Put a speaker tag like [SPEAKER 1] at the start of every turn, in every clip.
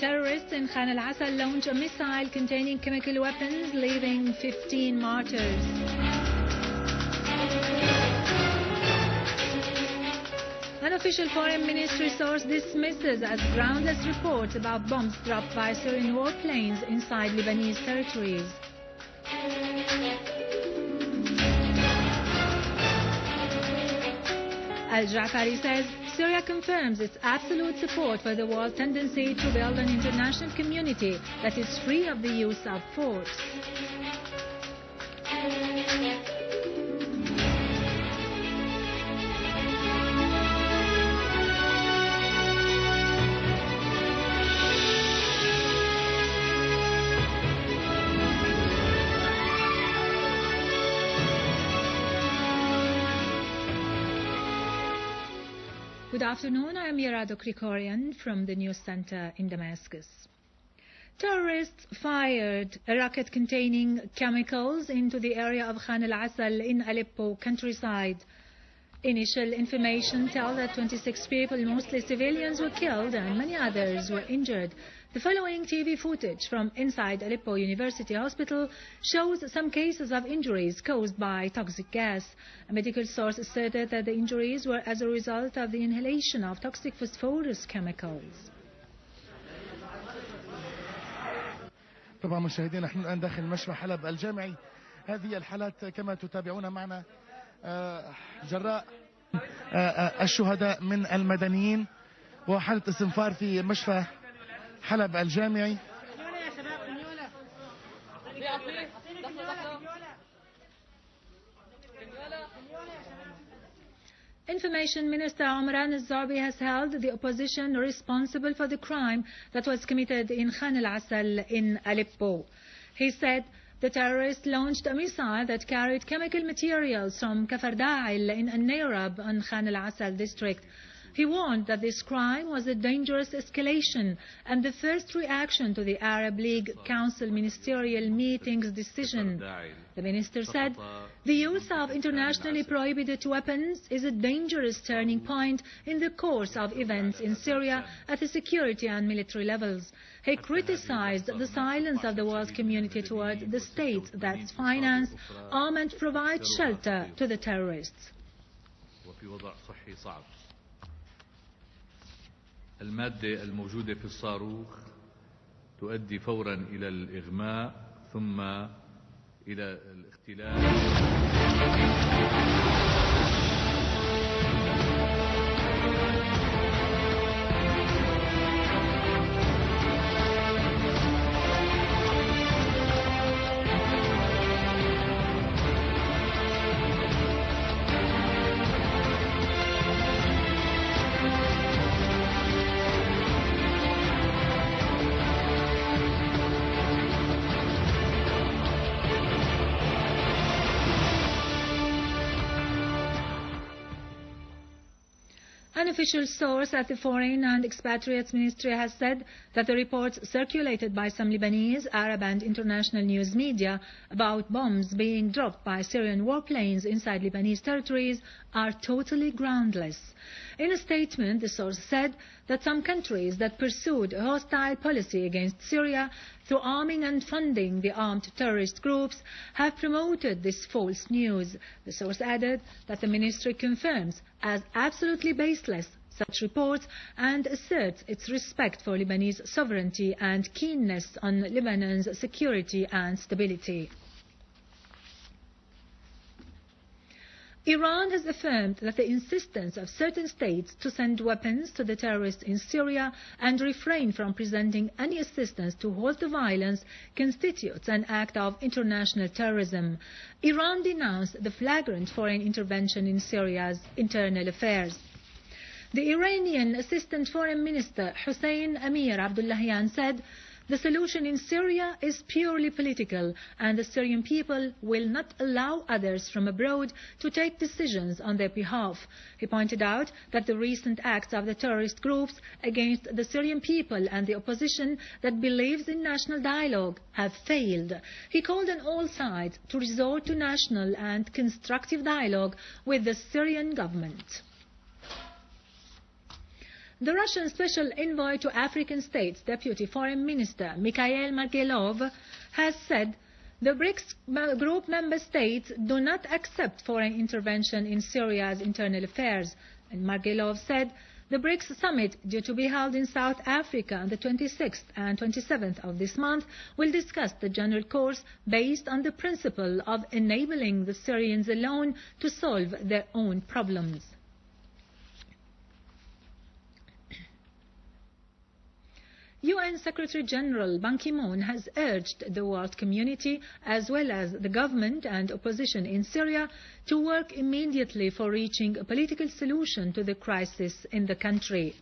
[SPEAKER 1] terrorists in Khan al-Assal launched a missile containing chemical weapons, leaving 15 martyrs. An official foreign ministry source dismisses as groundless reports about bombs dropped by Syrian warplanes inside Lebanese territories. Al-Ja'fari says Syria confirms its absolute support for the world tendency to build an international community that is free of the use of force. Good afternoon, I am Yarado Krikorian from the News Center in Damascus. Terrorists fired a rocket containing chemicals into the area of Khan al-Assal in Aleppo countryside. Initial information tells that 26 people, mostly civilians, were killed and many others were injured. The following TV footage from inside Aleppo University Hospital shows some cases of injuries caused by toxic gas. A medical source asserted that the injuries were as a result of the inhalation of toxic phosphorus chemicals.
[SPEAKER 2] طبعا مشاهدينا نحن الآن داخل مشفى حلب الجامعي. هذه الحالات كما تتابعون معنا جراء الشهداء من المدنيين وحالة استنفار في مشفى حلب الجامعي.
[SPEAKER 1] Information Minister Omran al-Zarbi has held the opposition responsible for the crime that was committed in Khan al-Assal in Aleppo. He said the terrorists launched a missile that carried chemical materials from Kafar Da'il in An-Nayrab in Khan al-Assal district. He warned that this crime was a dangerous escalation and the first reaction to the Arab League Council ministerial meeting's decision. The minister said the use of internationally prohibited weapons is a dangerous turning point in the course of events in Syria at the security and military levels. He criticized the silence of the world community toward the states that finance, arm and provide shelter to the terrorists.
[SPEAKER 3] المادة الموجودة في الصاروخ تؤدي فورا إلى الإغماء ثم إلى الاختلال.
[SPEAKER 1] An official source at the Foreign and Expatriates Ministry has said that the reports circulated by some Lebanese, Arab and international news media about bombs being dropped by Syrian warplanes inside Lebanese territories are totally groundless. In a statement, the source said that some countries that pursued a hostile policy against Syria through arming and funding the armed terrorist groups have promoted this false news. The source added that the ministry confirms as absolutely baseless such reports and asserts its respect for Lebanese sovereignty and keenness on Lebanon's security and stability. Iran has affirmed that the insistence of certain states to send weapons to the terrorists in Syria and refrain from presenting any assistance to halt the violence constitutes an act of international terrorism. Iran denounced the flagrant foreign intervention in Syria's internal affairs. The Iranian Assistant Foreign Minister Hussein Amir Abdullahian said, "The solution in Syria is purely political, and the Syrian people will not allow others from abroad to take decisions on their behalf." He pointed out that the recent acts of the terrorist groups against the Syrian people and the opposition that believes in national dialogue have failed. He called on all sides to resort to national and constructive dialogue with the Syrian government. The Russian Special Envoy to African States, Deputy Foreign Minister Mikhail Markelov, has said the BRICS group member states do not accept foreign intervention in Syria's internal affairs. And Markelov said the BRICS summit, due to be held in South Africa on the 26th and 27th of this month, will discuss the general course based on the principle of enabling the Syrians alone to solve their own problems. UN Secretary-General Ban Ki-moon has urged the world community, as well as the government and opposition in Syria, to work immediately for reaching a political solution to the crisis in the country.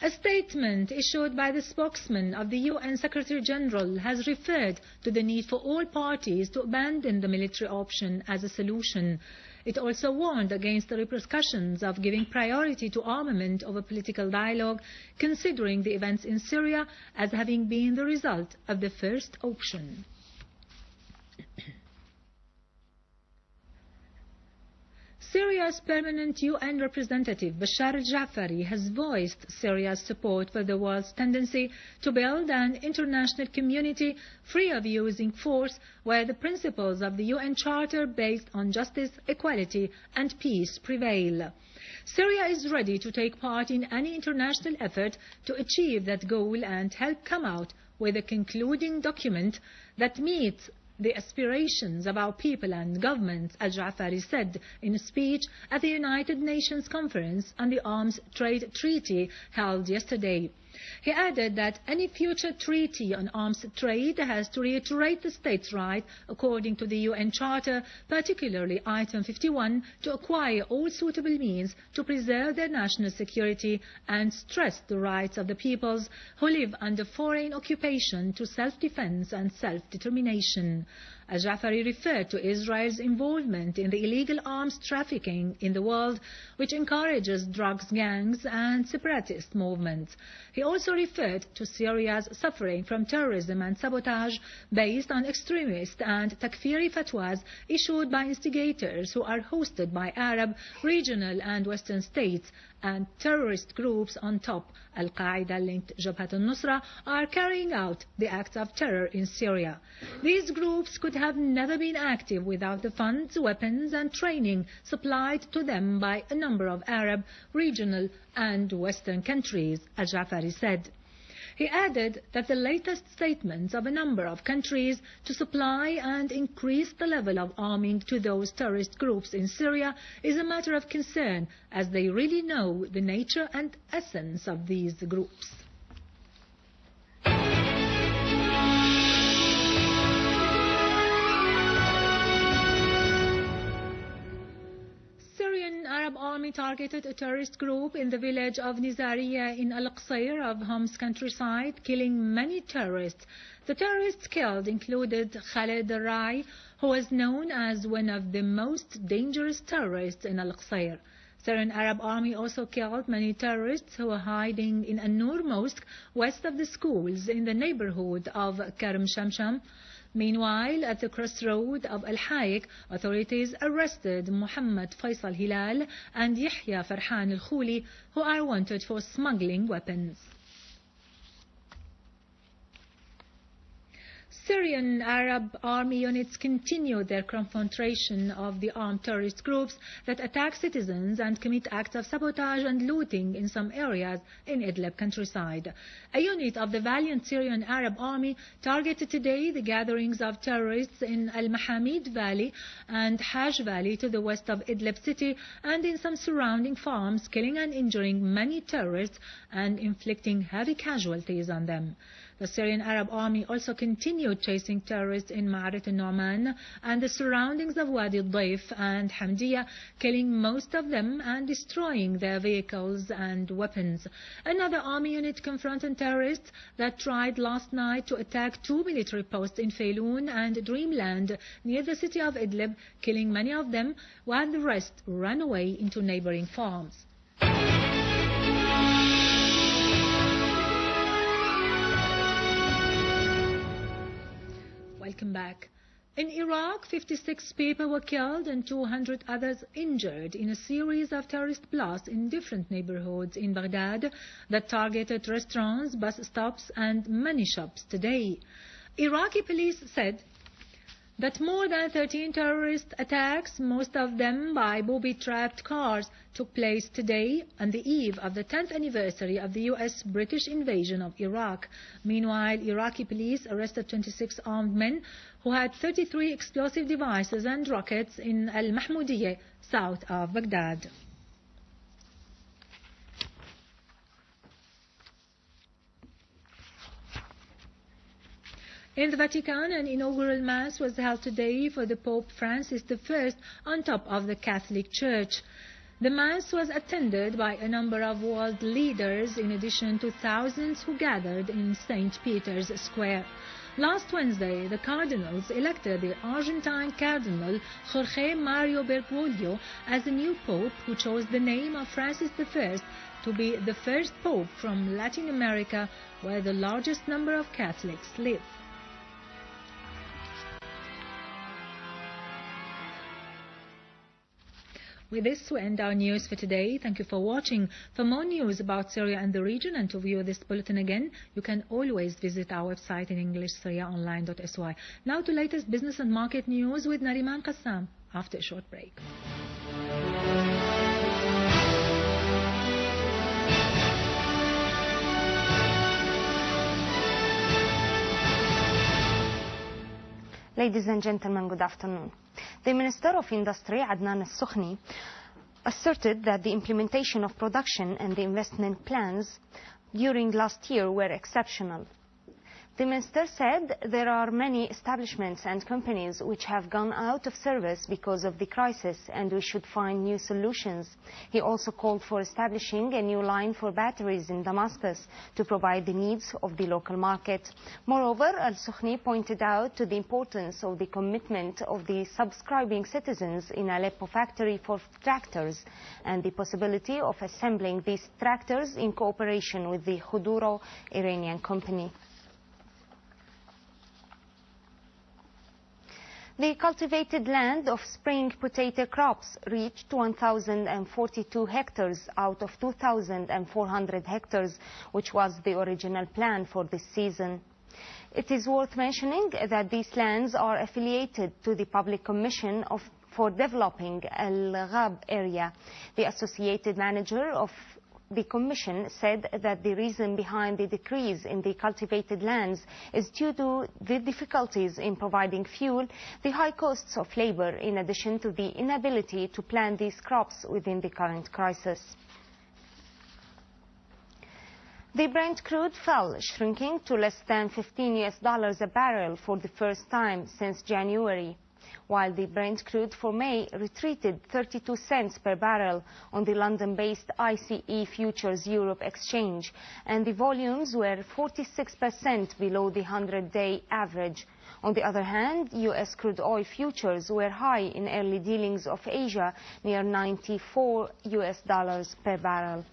[SPEAKER 1] A statement issued by the spokesman of the UN Secretary-General has referred to the need for all parties to abandon the military option as a solution. It also warned against the repercussions of giving priority to armament over political dialogue, considering the events in Syria as having been the result of the first option. Syria's permanent UN representative Bashar al-Ja'fari has voiced Syria's support for the world's tendency to build an international community free of using force, where the principles of the UN Charter based on justice, equality and peace prevail. Syria is ready to take part in any international effort to achieve that goal and help come out with a concluding document that meets the aspirations of our people and governments, al-Ja'fari said in a speech at the United Nations Conference on the Arms Trade Treaty held yesterday. He added that any future treaty on arms trade has to reiterate the states' right, according to the UN Charter, particularly Item 51, to acquire all suitable means to preserve their national security and stress the rights of the peoples who live under foreign occupation to self-defense and self-determination. Al-Ja'fari referred to Israel's involvement in the illegal arms trafficking in the world, which encourages drugs gangs and separatist movements. He also referred to Syria's suffering from terrorism and sabotage based on extremist and takfiri fatwas issued by instigators who are hosted by Arab, regional and Western states, and terrorist groups on top, Al-Qaeda-linked Jabhat al-Nusra, are carrying out the acts of terror in Syria. These groups could have never been active without the funds, weapons and training supplied to them by a number of Arab, regional and Western countries, Al-Ja'fari said. He added that the latest statements of a number of countries to supply and increase the level of arming to those terrorist groups in Syria is a matter of concern, as they really know the nature and essence of these groups. Arab army targeted a terrorist group in the village of Nizariya in Al-Qusayr of Homs countryside, killing many terrorists. The terrorists killed included Khaled al-Rai, who was known as one of the most dangerous terrorists in Al-Qusayr. Syrian Arab army also killed many terrorists who were hiding in An-Nur Mosque west of the schools in the neighborhood of Karim Shamsham. Meanwhile, at the crossroad of Al-Haik, authorities arrested Muhammad Faisal Hilal and Yahya Farhan al-Khuli, who are wanted for smuggling weapons. Syrian Arab army units continued their confrontation of the armed terrorist groups that attack citizens and commit acts of sabotage and looting in some areas in Idlib countryside. A unit of the valiant Syrian Arab army targeted today the gatherings of terrorists in Al-Mahamid Valley and Hajj Valley to the west of Idlib city and in some surrounding farms, killing and injuring many terrorists and inflicting heavy casualties on them. The Syrian Arab army also continued chasing terrorists in Ma'arat al-Nu'man and the surroundings of Wadi al-Daif and Hamdiya, killing most of them and destroying their vehicles and weapons. Another army unit confronted terrorists that tried last night to attack two military posts in Fayloun and Dreamland near the city of Idlib, killing many of them, while the rest ran away into neighboring farms. Welcome back. In Iraq, 56 people were killed and 200 others injured in a series of terrorist blasts in different neighborhoods in Baghdad that targeted restaurants, bus stops and many shops today. Iraqi police said that more than 13 terrorist attacks, most of them by booby-trapped cars, took place today on the eve of the 10th anniversary of the U.S.-British invasion of Iraq. Meanwhile, Iraqi police arrested 26 armed men who had 33 explosive devices and rockets in Al-Mahmudiyeh, south of Baghdad. In the Vatican, an inaugural Mass was held today for the Pope Francis I on top of the Catholic Church. The Mass was attended by a number of world leaders in addition to thousands who gathered in St. Peter's Square. Last Wednesday, the cardinals elected the Argentine Cardinal Jorge Mario Bergoglio as the new Pope, who chose the name of Francis I to be the first Pope from Latin America, where the largest number of Catholics live. With this, we end our news for today. Thank you for watching. For more news about Syria and the region and to view this bulletin again, you can always visit our website in English, syriaonline.sy. Now to latest business and market news with Nariman Qassam after a short break.
[SPEAKER 4] Ladies and gentlemen, good afternoon. The Minister of Industry, Adnan Al-Sukhni, asserted that the implementation of production and the investment plans during last year were exceptional. The Minister said there are many establishments and companies which have gone out of service because of the crisis and we should find new solutions. He also called for establishing a new line for batteries in Damascus to provide the needs of the local market. Moreover, Al-Sukhni pointed out to the importance of the commitment of the subscribing citizens in Aleppo factory for tractors and the possibility of assembling these tractors in cooperation with the Khuduro Iranian company. The cultivated land of spring potato crops reached 1,042 hectares out of 2,400 hectares, which was the original plan for this season. It is worth mentioning that these lands are affiliated to the Public Commission for Developing Al-Ghab area. The associated manager of the Commission said that the reason behind the decrease in the cultivated lands is due to the difficulties in providing fuel, the high costs of labor, in addition to the inability to plant these crops within the current crisis. The Brent crude fell, shrinking to less than $15 a barrel for the first time since January, while the Brent crude for May retreated 32 cents per barrel on the London-based ICE Futures Europe exchange, and the volumes were 46% below the 100-day average. On the other hand, U.S. crude oil futures were high in early dealings of Asia, near $94 per barrel.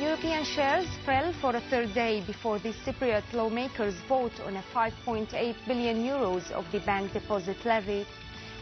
[SPEAKER 4] European shares fell for a third day before the Cypriot lawmakers vote on a 5.8 billion euros of the bank deposit levy,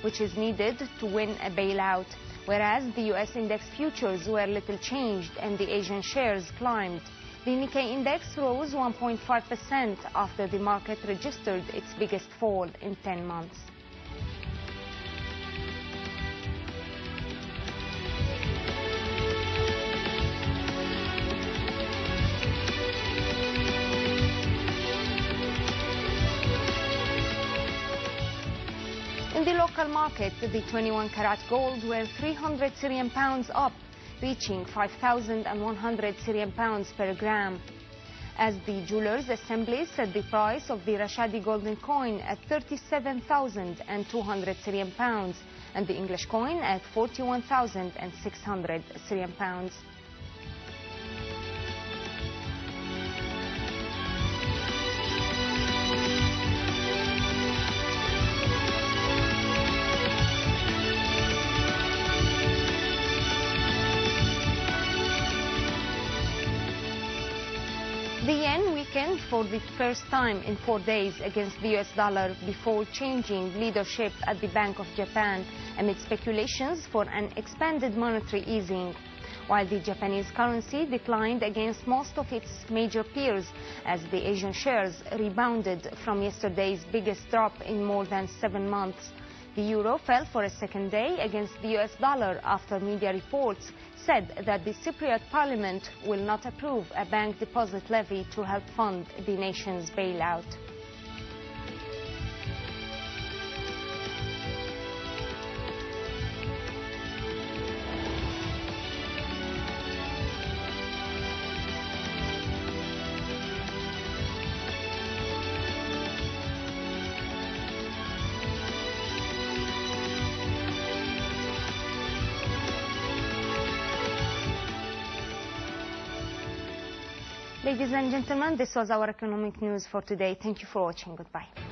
[SPEAKER 4] which is needed to win a bailout, whereas the US index futures were little changed and the Asian shares climbed. The Nikkei index rose 1.5% after the market registered its biggest fall in 10 months. In the local market, the 21-carat gold were 300 Syrian pounds up, reaching 5,100 Syrian pounds per gram, as the jewelers' assembly set the price of the Rashadi golden coin at 37,200 Syrian pounds and the English coin at 41,600 Syrian pounds. The yen weakened for the first time in 4 days against the US dollar before changing leadership at the Bank of Japan amid speculations for an expanded monetary easing, while the Japanese currency declined against most of its major peers as the Asian shares rebounded from yesterday's biggest drop in more than 7 months. The euro fell for a second day against the US dollar after media reports said that the Cypriot parliament will not approve a bank deposit levy to help fund the nation's bailout. Ladies and gentlemen, this was our economic news for today. Thank you for watching. Goodbye.